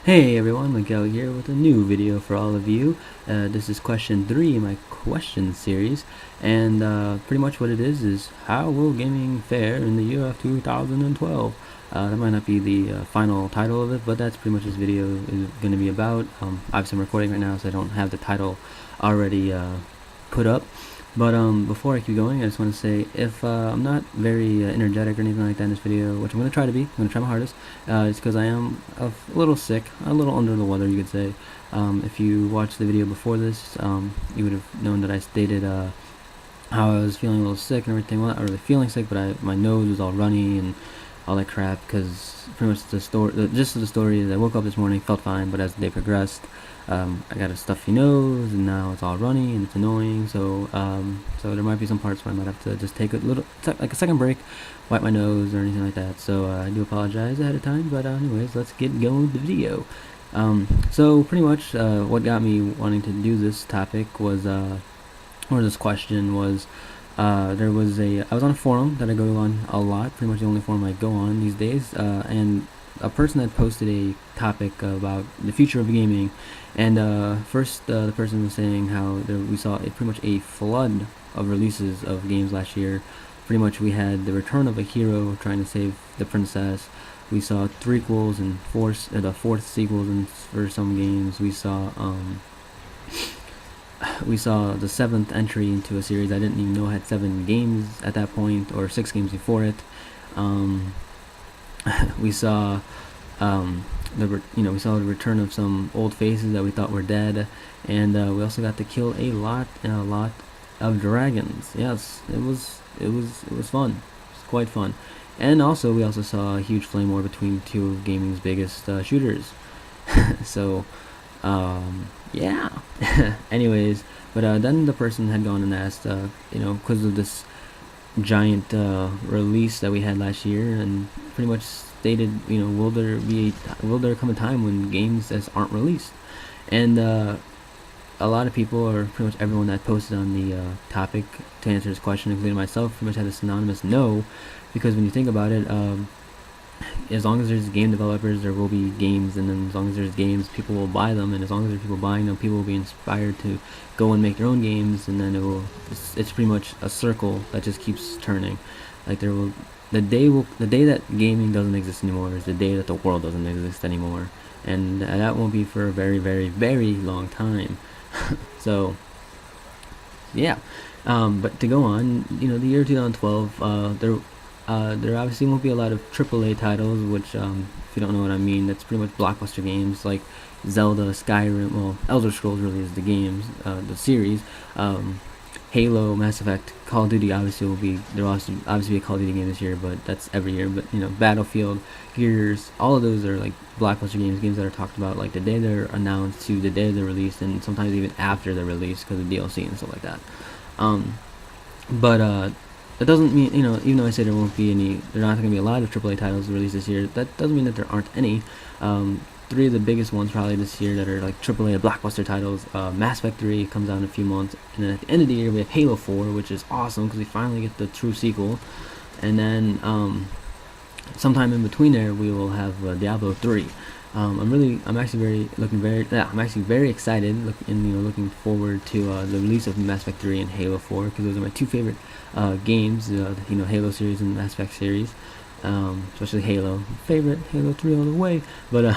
Hey everyone, Miguel here with a new video for all of you. This is question 3 in my question series, and pretty much what it is how will gaming fare in the year of 2012? That might not be the final title of it, but that's pretty much this video is going to be about. Obviously I'm recording right now, so I don't have the title already put up. But before I keep going, I just want to say if I'm not very energetic or anything like that in this video, which I'm going to try to be, I'm going to try my hardest, it's because I am a little sick, a little under the weather, you could say. If you watched the video before this, you would have known that I stated how I was feeling a little sick and everything. Well, not really feeling sick, but my nose was all runny and all that crap, because pretty much the gist of the story is I woke up this morning, felt fine, but as the day progressed, I got a stuffy nose, and now it's all runny and it's annoying. So there might be some parts where I might have to just take like a second break, wipe my nose or anything like that. So I do apologize ahead of time. But anyways, let's get going with the video. So pretty much what got me wanting to do this topic was, or this question was, I was on a forum that I go on a lot, pretty much the only forum I go on these days, and a person had posted a topic about the future of gaming, and first the person was saying how we saw pretty much a flood of releases of games last year. Pretty much we had the return of a hero trying to save the princess. We saw threequels and the fourth sequels for some games. We saw the 7th entry into a series I didn't even know had 7 games at that point, or 6 games before it. We saw we saw the return of some old faces that we thought were dead, and we also got to kill a lot of dragons. Yes, it was fun. It was quite fun. And also we also saw a huge flame war between two of gaming's biggest shooters. So yeah. Anyways, but then the person had gone and asked, because of this giant release that we had last year, and pretty much stated, will there come a time when games aren't released? And a lot of people, or pretty much everyone that posted on the topic to answer this question, including myself, pretty much had a synonymous no, because when you think about it, as long as there's game developers, there will be games, and then as long as there's games, people will buy them, and as long as there's people buying them, people will be inspired to go and make their own games, and then it's pretty much a circle that just keeps turning. Like the day that gaming doesn't exist anymore is the day that the world doesn't exist anymore, and that won't be for a very, very, very long time. So yeah, but to go on, the year 2012, there obviously won't be a lot of AAA titles, which, if you don't know what I mean, that's pretty much blockbuster games like Zelda, Skyrim, well, Elder Scrolls really is the games, the series, Halo, Mass Effect, Call of Duty obviously there will obviously be a Call of Duty game this year, but that's every year. But Battlefield, Gears, all of those are like blockbuster games that are talked about like the day they're announced to the day they're released, and sometimes even after they're released because of DLC and stuff like that. But that doesn't mean, even though I say there won't be any, there are not going to be a lot of AAA titles released this year, that doesn't mean that there aren't any. 3 of the biggest ones probably this year that are like AAA blockbuster titles, Mass Effect 3 comes out in a few months, and then at the end of the year we have Halo 4, which is awesome because we finally get the true sequel, and then sometime in between there we will have Diablo 3. I'm actually very excited, looking forward to the release of Mass Effect 3 and Halo 4, because those are my 2 favorite games, Halo series and Mass Effect series, especially Halo. Favorite, Halo 3 all the way. But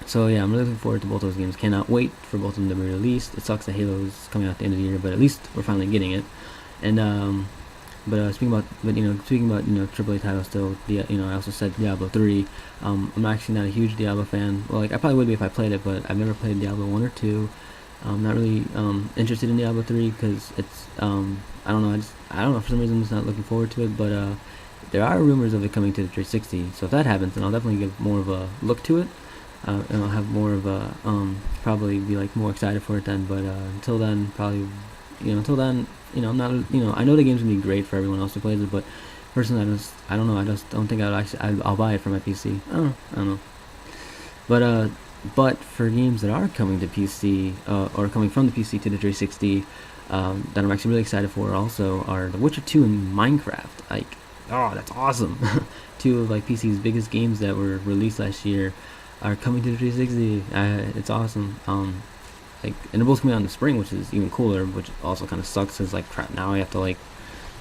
so yeah, I'm really looking forward to both those games. Cannot wait for both of them to be released. It sucks that Halo's coming out at the end of the year, but at least we're finally getting it. And speaking about AAA titles still, I also said Diablo 3. I'm actually not a huge Diablo fan. Well, I probably would be if I played it, but I've never played Diablo 1 or 2. I'm not really interested in Diablo 3 because it's I don't know, for some reason I'm just not looking forward to it. But there are rumors of it coming to the 360, so if that happens, then I'll definitely give more of a look to it, and I'll have more of a probably be more excited for it then. But until then, I'm not, I know the game's gonna be great for everyone else who plays it, but personally, I don't think I'll buy it for my PC. I don't know. But for games that are coming to PC, or coming from the PC to the 360, that I'm actually really excited for also are The Witcher 2 and Minecraft. oh, that's awesome. Two of like PC's biggest games that were released last year are coming to the 360. It's awesome. Like, and they're both coming out in the spring, which is even cooler. Which also kind of sucks, cause like crap. Now I have to like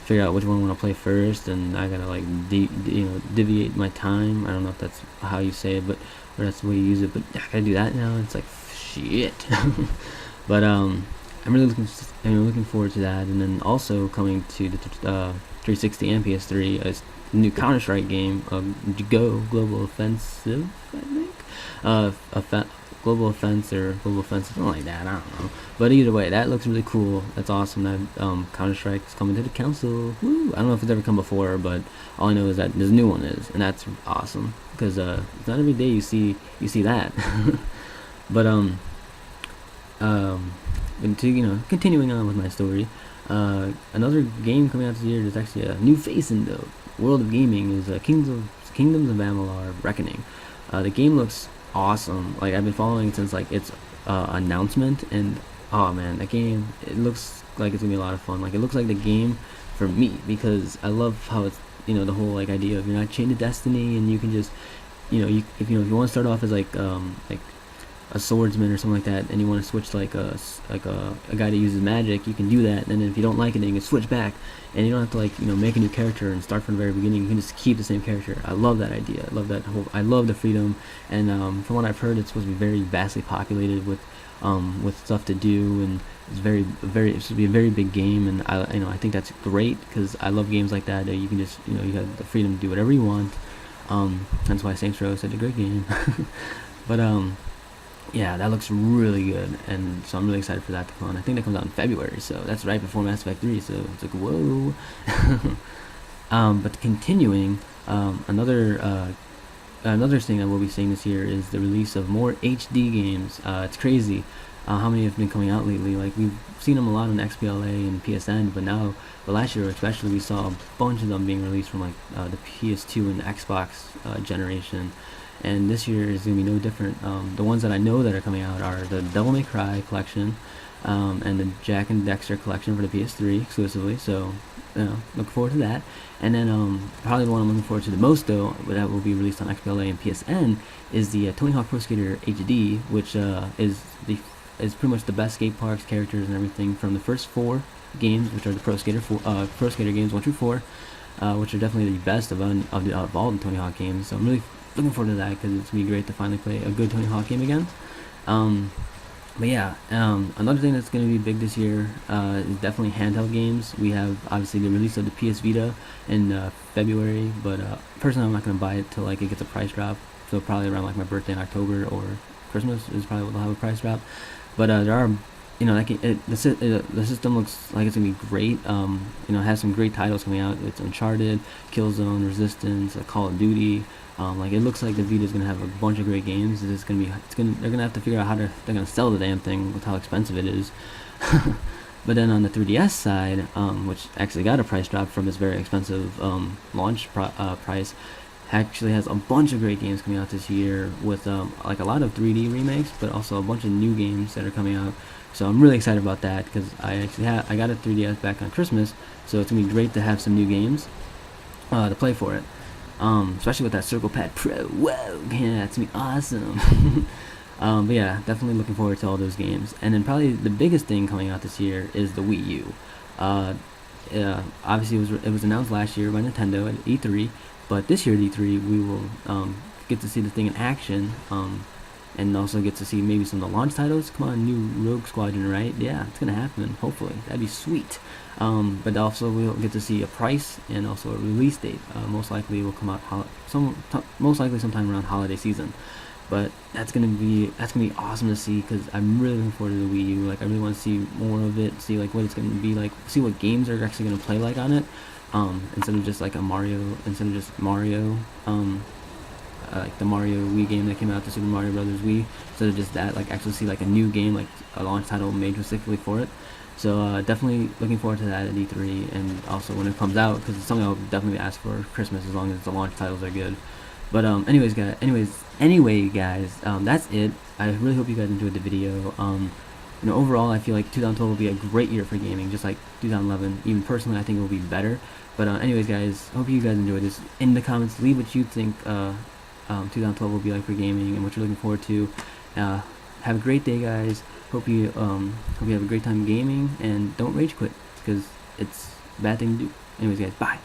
figure out which one I want to play first, and I gotta like deviate my time. I don't know if that's how you say it, but or that's the way you use it. But I gotta do that now. It's like shit. But I'm really looking forward to that, and then also coming to the 360 and PS3 is new Counter-Strike game, Go Global Offensive, I think. Global Offense or Global Offensive, something like that. I don't know. But either way, that looks really cool. That's awesome. That Counter-Strike is coming to the console. Woo! I don't know if it's ever come before, but all I know is that this new one is, and that's awesome because it's not every day you see that. But continuing on with my story, another game coming out this year. There's actually a new face in the world of gaming. Is Kingdoms of Amalur: Reckoning. The game looks awesome. Like, I've been following it since like its announcement, and oh man, that game, it looks like it's gonna be a lot of fun. Like, it looks like the game for me because I love how it's, the whole like idea of you're not chained to destiny, and you can just if you want to start off as like a swordsman or something like that, and you want to switch to like a guy that uses magic, you can do that. And then if you don't like it, then you can switch back, and you don't have to like make a new character and start from the very beginning. You can just keep the same character. I love that idea. I love the freedom. And from what I've heard, it's supposed to be very vastly populated with stuff to do, and it's it's supposed to be a very big game. And I think that's great because I love games like that you can just you have the freedom to do whatever you want. That's why Saints Row is such a great game. But yeah, that looks really good, and so I'm really excited for that to come on. I think that comes out in February, so that's right before Mass Effect 3, so it's like, whoa. But continuing, another thing that we'll be seeing this year is the release of more HD games. It's crazy how many have been coming out lately. Like, we've seen them a lot on XBLA and PSN, but last year especially, we saw a bunch of them being released from like the PS2 and Xbox generation. And this year is going to be no different. The ones that I know that are coming out are the Devil May Cry collection, and the Jack and Dexter collection for the PS3 exclusively. So, look forward to that. And then probably the one I'm looking forward to the most, though, that will be released on XBLA and PSN, is the Tony Hawk Pro Skater HD, which is pretty much the best skate parks, characters, and everything from the first 4 games, which are the Pro Skater games 1 through 4, which are definitely the best of all the Tony Hawk games. So I'm really looking forward to that because it's gonna be great to finally play a good Tony Hawk game again. But yeah, another thing that's gonna be big this year is definitely handheld games. We have obviously the release of the PS Vita in February, but personally I'm not gonna buy it till like it gets a price drop. So probably around like my birthday in October or Christmas is probably when they'll have a price drop. But there are, the system looks like it's gonna be great. It has some great titles coming out. It's Uncharted, Killzone, Resistance, Call of Duty. Like, it looks like the Vita is gonna have a bunch of great games. They're gonna have to figure out how they're gonna sell the damn thing with how expensive it is. But then on the 3DS side, which actually got a price drop from its very expensive launch price, actually has a bunch of great games coming out this year with like a lot of 3D remakes, but also a bunch of new games that are coming out. So I'm really excited about that because I got a 3DS back on Christmas, so it's gonna be great to have some new games to play for it. Especially with that Circle Pad Pro. Whoa, yeah, it's gonna be awesome. But yeah, definitely looking forward to all those games. And then probably the biggest thing coming out this year is the Wii U. Obviously it was announced last year by Nintendo at E3, but this year at E3 we will get to see the thing in action, and also get to see maybe some of the launch titles. Come on, new Rogue Squadron, right? Yeah, it's gonna happen. Hopefully, that'd be sweet. But also we'll get to see a price and also a release date. Most likely will come out most likely sometime around holiday season. But that's gonna be awesome to see because I'm really looking forward to the Wii U. Like, I really want to see more of it, see like what it's gonna be like, see what games are actually gonna play like on it. Instead of just Mario, like the Mario Wii game that came out, the Super Mario Brothers Wii. Instead of just that, like actually see like a new game, like a launch title made specifically for it. So definitely looking forward to that at E3, and also when it comes out, because it's something I'll definitely ask for Christmas as long as the launch titles are good. But anyway, guys, that's it. I really hope you guys enjoyed the video. Overall, I feel like 2012 will be a great year for gaming, just like 2011. Even personally, I think it will be better. But anyways, guys, hope you guys enjoyed this. In the comments, leave what you think 2012 will be like for gaming and what you're looking forward to. Have a great day, guys. Hope you have a great time gaming, and don't rage quit because it's a bad thing to do. Anyways, guys, bye.